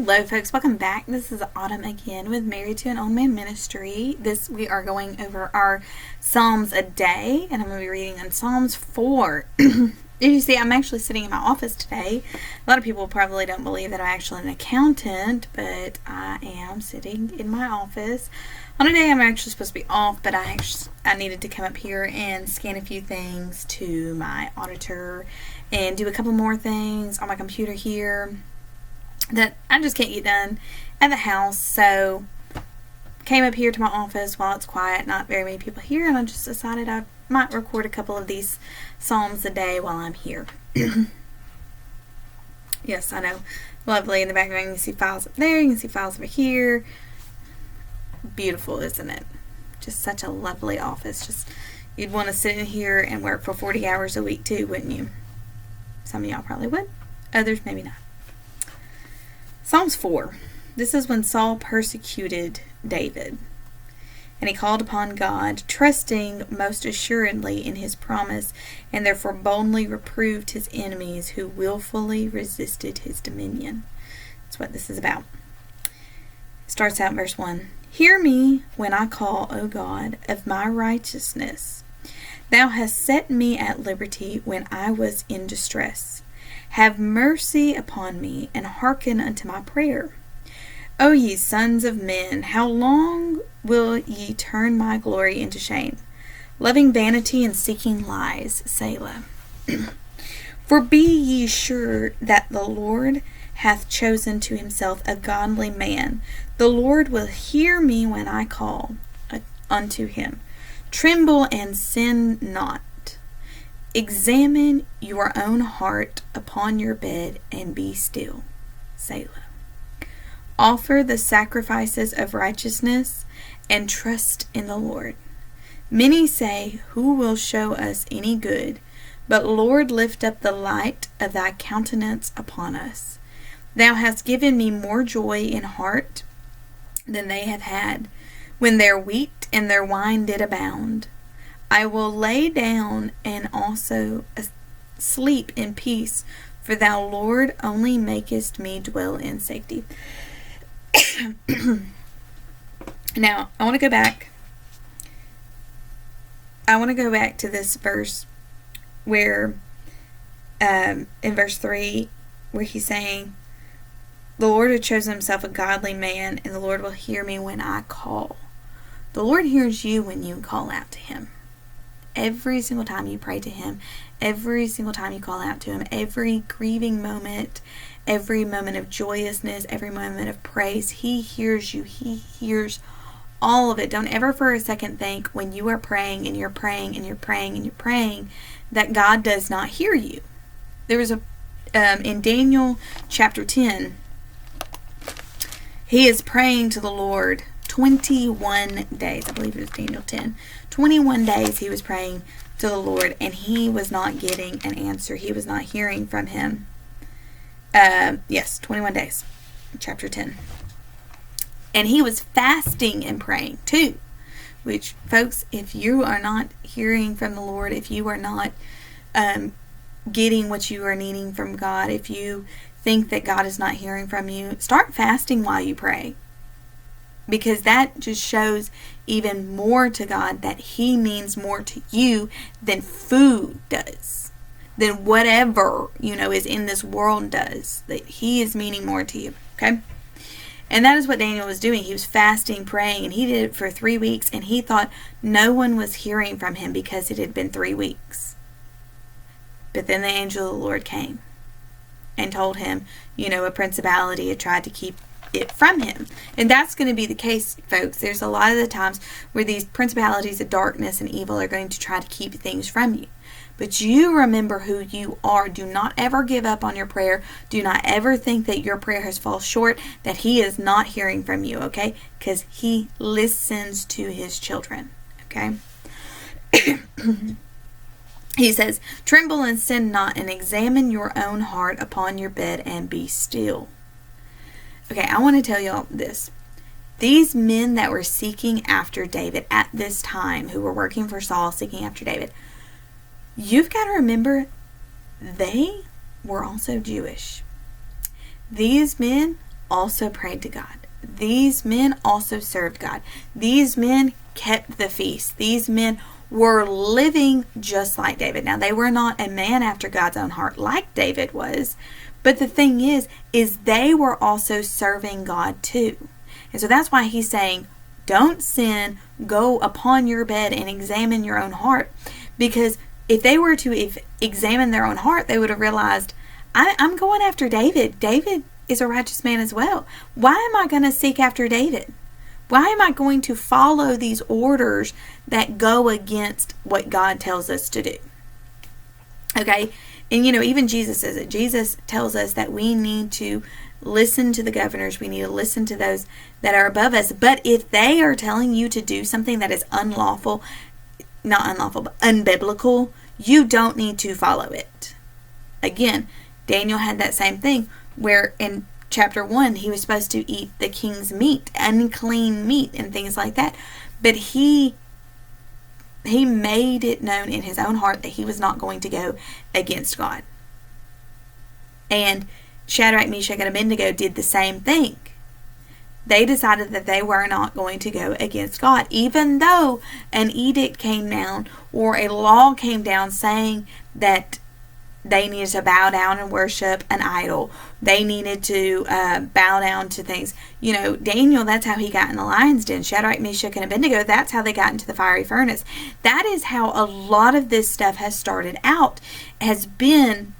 Hello folks, welcome back. This is Autumn again with Married to an Old Man Ministry. We are going over our Psalms a day, and I'm going to be reading on Psalms 4. As you see, I'm actually sitting in my office today. A lot of people probably don't believe that I'm actually an accountant, but I am sitting in my office on a day I'm actually supposed to be off, but I needed to come up here and scan a few things to my auditor and do a couple more things on my computer here that I just can't get done at the house. So came up here to my office while it's quiet, not very many people here, and I just decided I might record a couple of these psalms a day while I'm here. Yes, I know, lovely. In the background you can see files up there, you can see files over here. Beautiful, isn't it? Just such a lovely office. Just you'd want to sit in here and work for 40 hours a week too, wouldn't you? Some of y'all probably would, others maybe not. Psalms 4. This is when Saul persecuted David, and he called upon God, trusting most assuredly in his promise, and therefore boldly reproved his enemies who willfully resisted his dominion. That's what this is about. It starts out in verse 1. Hear me when I call, O God, of my righteousness. Thou hast set me at liberty when I was in distress. Have mercy upon me, and hearken unto my prayer. O ye sons of men, how long will ye turn my glory into shame, loving vanity and seeking lies? Selah. For be ye sure that the Lord hath chosen to himself a godly man. The Lord will hear me when I call unto him. Tremble and sin not. Examine your own heart upon your bed and be still. Selah. Offer the sacrifices of righteousness and trust in the Lord. Many say, who will show us any good? But Lord, lift up the light of thy countenance upon us. Thou hast given me more joy in heart than they have had, when their wheat and their wine did abound. I will lay down and also sleep in peace, for thou, Lord, only makest me dwell in safety. Now, I want to go back. I want to go back to this verse where, in verse 3, where he's saying, the Lord had chosen himself a godly man, and the Lord will hear me when I call. The Lord hears you when you call out to him. Every single time you pray to him, every single time you call out to him, every grieving moment, every moment of joyousness, every moment of praise, he hears you. He hears all of it. Don't ever for a second think when you are praying and you're praying and you're praying and you're praying that God does not hear you. There was in Daniel chapter 10, he is praying to the Lord 21 days. I believe it was Daniel 10. 21 days he was praying to the Lord, and he was not getting an answer. He was not hearing from him. 21 days. Chapter 10. And he was fasting and praying too. Which, folks, if you are not hearing from the Lord, if you are not getting what you are needing from God, if you think that God is not hearing from you, start fasting while you pray. Because that just shows even more to God that he means more to you than food does. Than whatever, is in this world does. That he is meaning more to you. Okay? And that is what Daniel was doing. He was fasting, praying, and he did it for 3 weeks. And he thought no one was hearing from him because it had been 3 weeks. But then the angel of the Lord came and told him, a principality had tried to keep it from him. And that's going to be the case, folks. There's a lot of the times where these principalities of darkness and evil are going to try to keep things from you. But you remember who you are. Do not ever give up on your prayer. Do not ever think that your prayer has fallen short, that he is not hearing from you, okay? Because he listens to his children, okay? He says, tremble and sin not, and examine your own heart upon your bed and be still. Okay, I want to tell y'all this. These men that were seeking after David at this time, who were working for Saul, seeking after David, you've got to remember, they were also Jewish. These men also prayed to God. These men also served God. These men kept the feast. These men were living just like David. Now, they were not a man after God's own heart like David was, but the thing is they were also serving God too. And so that's why he's saying, don't sin, go upon your bed and examine your own heart. Because if they were to examine their own heart, they would have realized, I'm going after David. David is a righteous man as well. Why am I going to seek after David? Why am I going to follow these orders that go against what God tells us to do? Okay, and even Jesus says it. Jesus tells us that we need to listen to the governors. We need to listen to those that are above us. But if they are telling you to do something that is unlawful, not unlawful, but unbiblical, you don't need to follow it. Again, Daniel had that same thing where in chapter 1, he was supposed to eat the king's meat, unclean meat and things like that. But he made it known in his own heart that he was not going to go against God. And Shadrach, Meshach, and Abednego did the same thing. They decided that they were not going to go against God, even though an edict came down or a law came down saying that they needed to bow down and worship an idol. They needed to bow down to things. Daniel, that's how he got in the lion's den. Shadrach, Meshach, and Abednego, that's how they got into the fiery furnace. That is how a lot of this stuff has started out, has been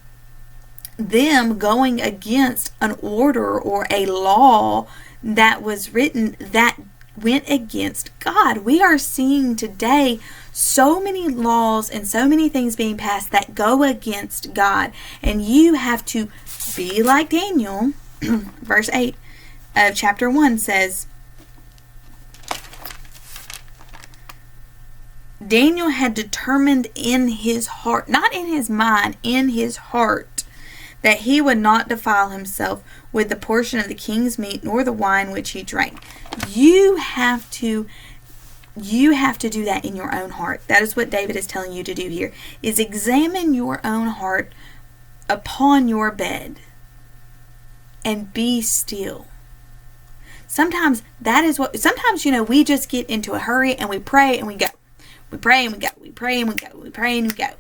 them going against an order or a law that was written that went against God. We are seeing today so many laws and so many things being passed that go against God. And you have to be like Daniel. Verse 8 of chapter 1 says, Daniel had determined in his heart, not in his mind, in his heart, that he would not defile himself with the portion of the king's meat, nor the wine which he drank. You have to do that in your own heart. That is what David is telling you to do here, is examine your own heart upon your bed and be still. Sometimes we just get into a hurry and we pray and we go. We pray and we go. We pray and we go. We pray and we go.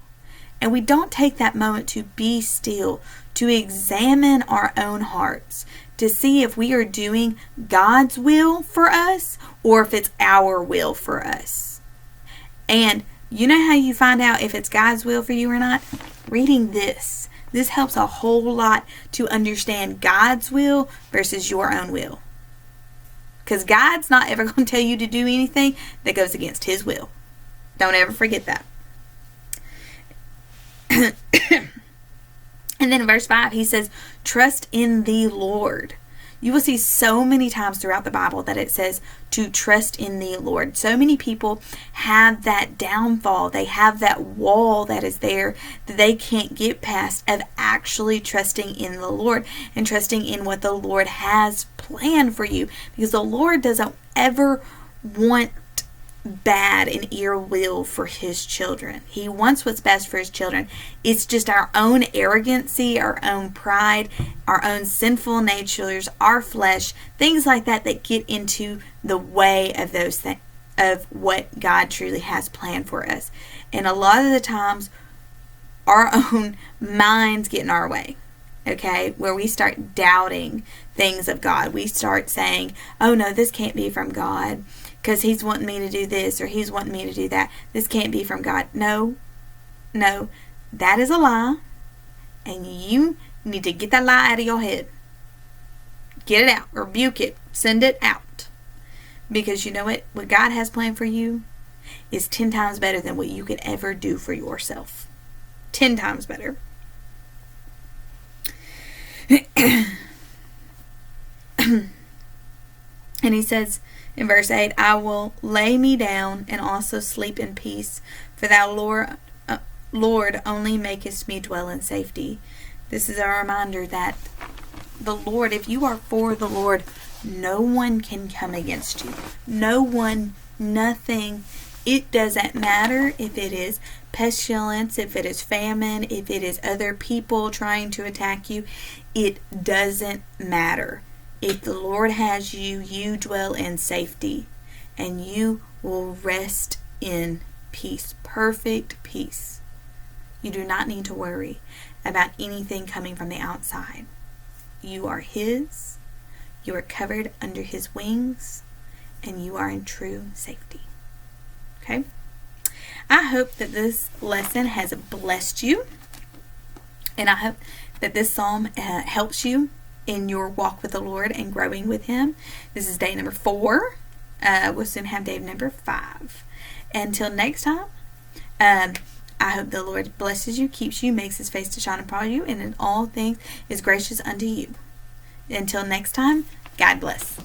And we don't take that moment to be still, to examine our own hearts, to see if we are doing God's will for us or if it's our will for us. And you know how you find out if it's God's will for you or not? Reading this. This helps a whole lot to understand God's will versus your own will. Because God's not ever going to tell you to do anything that goes against His will. Don't ever forget that. And then in verse 5, he says, trust in the Lord. You will see so many times throughout the Bible that it says to trust in the Lord. So many people have that downfall. They have that wall that is there that they can't get past of actually trusting in the Lord and trusting in what the Lord has planned for you. Because the Lord doesn't ever want bad and ill will for His children. He wants what's best for His children. It's just our own arrogancy, our own pride, our own sinful natures, our flesh, things like that get into the way of those things, of what God truly has planned for us. And a lot of the times our own minds get in our way. Okay, where we start doubting things of God. We start saying, oh no, this can't be from God because He's wanting me to do this or He's wanting me to do that. This can't be from God. No, that is a lie. And you need to get that lie out of your head. Get it out. Rebuke it. Send it out. Because you know what? What God has planned for you is 10 times better than what you could ever do for yourself. 10 times better. And he says in verse 8, I will lay me down and also sleep in peace, for thou, Lord, only makest me dwell in safety. This is a reminder that the Lord, if you are for the Lord, no one can come against you. No one, nothing. It doesn't matter if it is pestilence, if it is famine, if it is other people trying to attack you. It doesn't matter. If the Lord has you, you dwell in safety, and you will rest in peace, perfect peace. You do not need to worry about anything coming from the outside. You are His, you are covered under His wings, and you are in true safety. Okay? I hope that this lesson has blessed you, and I hope that this psalm helps you in your walk with the Lord and growing with Him. This is day number 4. We'll soon have day number 5. Until next time, I hope the Lord blesses you, keeps you, makes His face to shine upon you, and in all things is gracious unto you. Until next time, God bless.